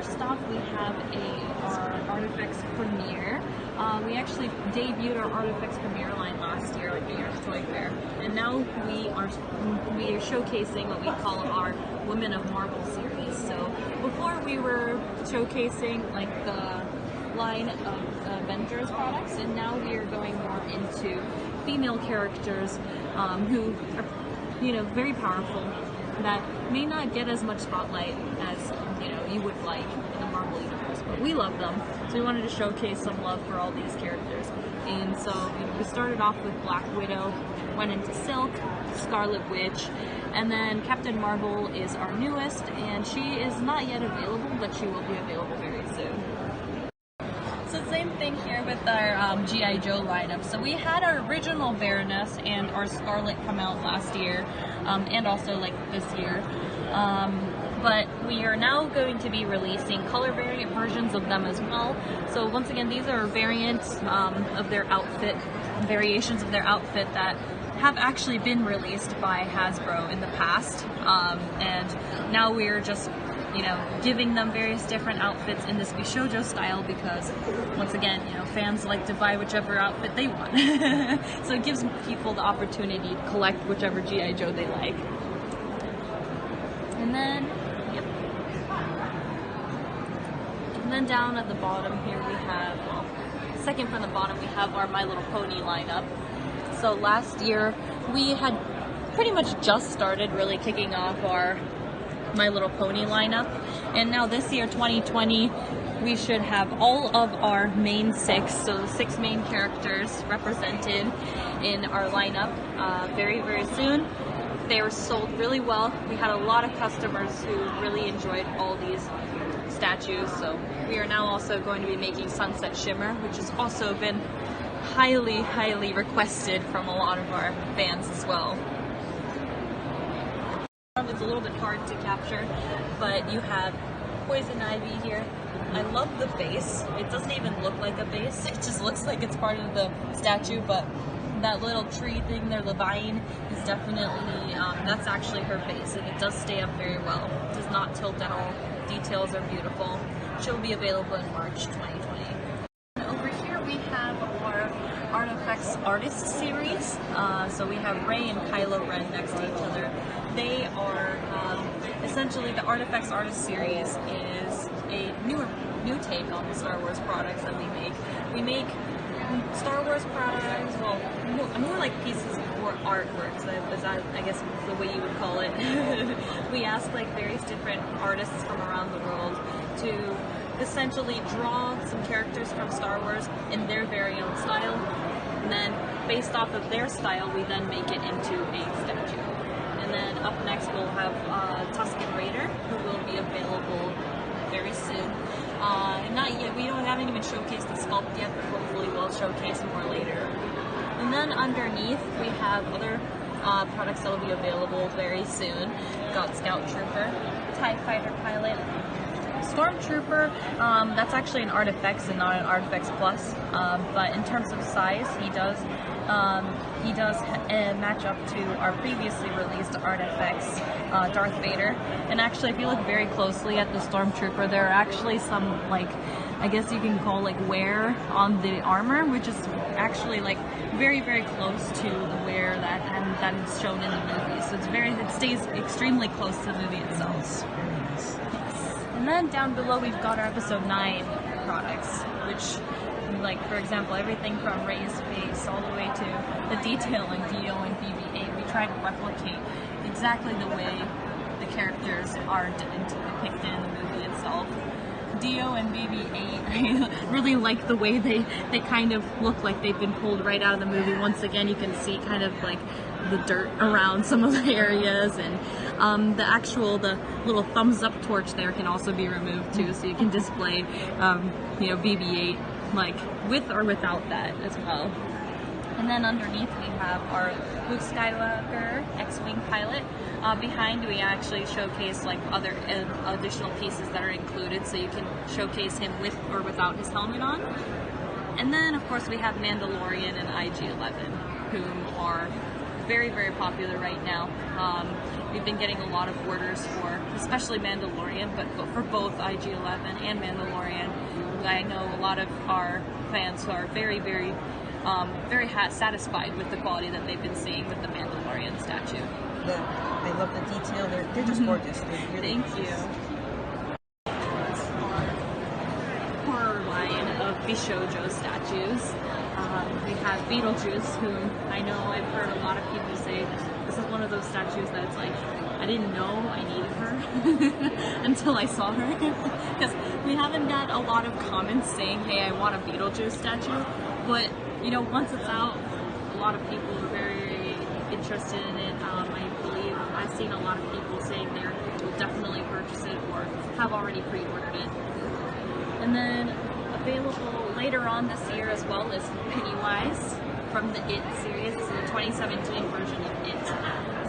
first off, we have our Artifacts premiere. We actually debuted our Artifacts premiere line last year at New York Toy Fair, and now we are showcasing what we call our Women of Marvel series. So before we were showcasing like the line of Avengers products, and now we are going more into female characters who are, very powerful, that may not get as much spotlight as you would like in the Marvel universe, but we love them, so we wanted to showcase some love for all these characters. And so we started off with Black Widow, went into Silk, Scarlet Witch, and then Captain Marvel is our newest, and she is not yet available, but she will be available very soon. So same thing here with our G.I. Joe lineup. So we had our original Baroness and our Scarlet come out last year, and also like this year. But we are now going to be releasing color variant versions of them as well. So once again, these are variants of their outfit, variations of their outfit that have actually been released by Hasbro in the past. And now we're just giving them various different outfits in this Bishojo style because, once again, fans like to buy whichever outfit they want. So it gives people the opportunity to collect whichever G.I. Joe they like. And then, And then down at the bottom here we have, second from the bottom, we have our My Little Pony lineup. So last year we had pretty much just started really kicking off our My Little Pony lineup, and now this year 2020 we should have all of our main six, so the 6 main characters represented in our lineup very soon. They were sold really well. We had a lot of customers who really enjoyed all these statues, so we are now also going to be making Sunset Shimmer, which has also been highly requested from a lot of our fans as well. It's a little bit hard to capture, but you have Poison Ivy here. I love the base. It doesn't even look like a base. It just looks like it's part of the statue, but that little tree thing there, the vine, is definitely, that's actually her base, and it does stay up very well. It does not tilt at all. Details are beautiful. She'll be available in March 2020. Over here we have our Artifacts Artist Series. So we have Rey and Kylo Ren next to each other. They are essentially, the Artifacts Artist Series is a new take on the Star Wars products that we make. We make Star Wars products, well, more like pieces or artworks, I guess the way you would call it. We ask like various different artists from around the world to essentially draw some characters from Star Wars in their very own style, and then based off of their style we then make it into a statue. And then up next we'll have Tusken Raider, who will be available very soon. Not yet, we haven't even showcased the sculpt yet, but hopefully we'll showcase more later. And then underneath we have other products that will be available very soon. We've got Scout Trooper, TIE Fighter Pilot, Stormtrooper. That's actually an Artifacts and not an Artifacts Plus, but in terms of size, he does match up to our previously released Artifacts Darth Vader. And actually, if you look very closely at the Stormtrooper, there are actually some, like, I guess you can call like wear on the armor, which is actually like very close to the wear that is shown in the movie. So it stays extremely close to the movie itself. Yes. And then down below we've got our Episode 9 products, which, like, for example, everything from Rey's face all the way to the detail in D-O and BB-8. We try to replicate exactly the way the characters are depicted in the movie itself. D-O and BB-8, I really like the way they kind of look like they've been pulled right out of the movie. Once again, you can see kind of like the dirt around some of the areas, and the little thumbs up torch there can also be removed too, so you can display BB-8 like with or without that as well. And then underneath we have our Luke Skywalker X-Wing pilot. Behind we actually showcase like other additional pieces that are included, so you can showcase him with or without his helmet on. And then of course we have Mandalorian and IG-11, who are very, very popular right now. We've been getting a lot of orders for, especially Mandalorian, but for both IG-11 and Mandalorian. I know a lot of our fans who are very, very, satisfied with the quality that they've been seeing with the Mandalorian statue. I love the detail. They're just gorgeous. They're really Thank you. Horror line of Bishojo statues. We have Beetlejuice, whom I know I've heard a lot of people say this is one of those statues that's like, I didn't know I needed her until I saw her. Because we haven't got a lot of comments saying, hey, I want a Beetlejuice statue. But, you know, once it's out, a lot of people are very interested in it. I believe I've seen a lot of people saying they will definitely purchase it or have already pre-ordered it. And then available later on this year as well is Pennywise from the It series, so the 2017 version of It.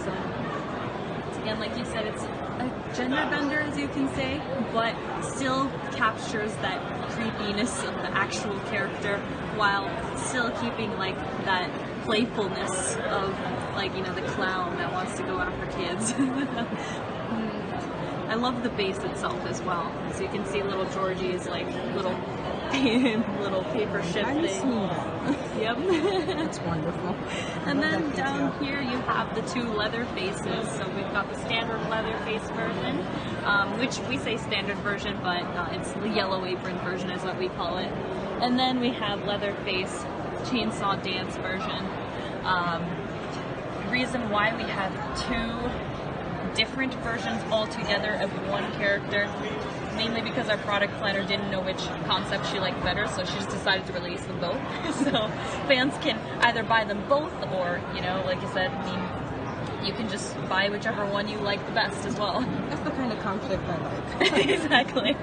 So again, like you said, it's a gender bender, as you can say, but still captures that creepiness of the actual character while still keeping like that playfulness of, like, you know, the clown that wants to go after kids. I love the base itself as well. So you can see little Georgie's like little paper ship thing. Yep. It's wonderful. And then down here you have the two leather faces. So we've got the standard leather face version, which we say standard version, but it's the yellow apron version is what we call it. And then we have leather face chainsaw dance version. Reason why we have two different versions altogether of one character, mainly because our product planner didn't know which concept she liked better, so she just decided to release them both. So fans can either buy them both, or, you know, like I said, I mean, you can just buy whichever one you like the best as well. That's the kind of conflict I like. Exactly.